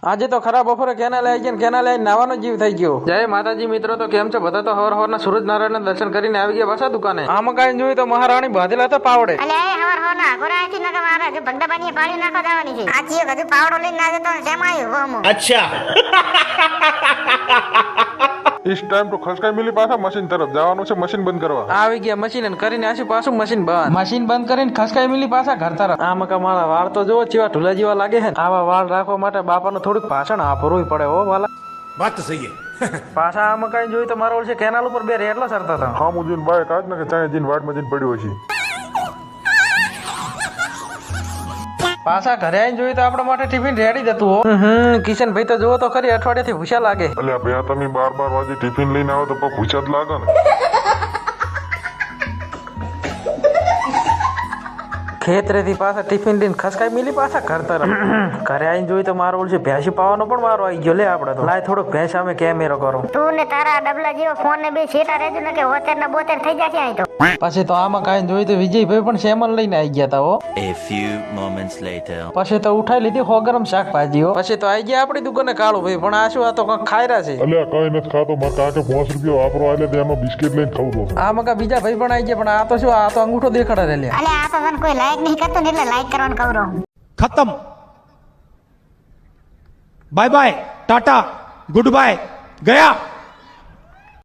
આજે તો ખરા બપોરે કેનાલ આવી ગયા, કેનાલ આવી નાવાનો જીવ થઈ ગયો. જય માતાજી મિત્રો, તો કેમ છો બધા? તો હવાર હવારના સૂરજ નારાયણ દર્શન કરીને આવી ગયા પાછા દુકાને. આમાં કઈ જોયું તો મહારાણી બાંધેલા હતા પાવડે. અલે હવાર હવારના ગોરાથી નકા મારા જો ભગડા બાની પાણી નાખવા જવાની છે. આ ચીયો કદુ પાવડો લઈને ના જતો ને શેમ આવ્યો ગોમો. अच्छा इस टाइम तो खसकाई मिली पासा मशीन तरफ जवानों से मशीन बंद करवा આવી ગયા મશીન અને કરીને આશું પાછું મશીન બંધ કરીને ખસકાઈ મિલી પાછા ઘર તરફ. આમાં કા મારા વાળ તો જોવો ચેવા ઢુલા જેવા લાગે છે. આવા વાળ રાખવા માટે બાપાનું થોડુંક ભાષણ આપવું પડે હો વાલા. बात तो सही है પાછા આમાં કઈ જોયું તો મારો ઓળ છે કેનાલ ઉપર બે રેટલા સરતા હતા. हाँ मुझे बाइक आज ना चाहे जिन वाट में जिन पड़ी हुई પાછા ઘરે આવીને જોયું તો આપણા માટે ટિફિન રેડી જ હતું હો. કિશન ભાઈ તો જોવો તો ખરી અઠવાડિયાથી ભૂસા લાગે. अले भैया તમે 12 વાગે ટિફિન લઈને આવો તો પૂછા જ લાગે ને. ખેતરેથી પાછા ટિફિન લઈને ખસકાઈ મિલી પાછા ઘર તરફ. ઘરે આવીને જોયું તો મારો ઓળ છે ભેંસી પાવાનો પણ મારો આવી ગયો. લે આપણે તો લાય થોડોક ભેંસ સામે કેમેરો કરો. તું ને તારા ડબલા જેવો ફોન ને બે છેટા રહેજો ને કે 72 ને 72 થઈ જશે અહીં તો. પછી તો આમાં કાંઈ જોયું તો વિજયભાઈ પણ સેમન લઈને આવી ગયા હતા હો. A few moments later. પછી તો ઉઠાઈ લીધી 100 ગ્રામ શાકભાજીઓ. પછી તો આવી ગયા આપણી દુકાને કાળું ભાઈ. પણ આ શું, આ તો કંઈક ખાયરા છે. અલે કઈ નથી ખાતો મારા કાકે 5 રૂપિયા વાપરો આલે તેનો બિસ્કિટ લઈને ખાવું દો. આમાં કા બીજા ભાઈ પણ આવી ગયા. પણ આ તો શું, આ તો અંગૂઠો દેખાડે રે લે. અલે આ તો તને કોઈ લાઈક નહીં કરતો ને એટલે લાઈક કરવાનું કહું રહું. खत्म bye bye tata good bye गया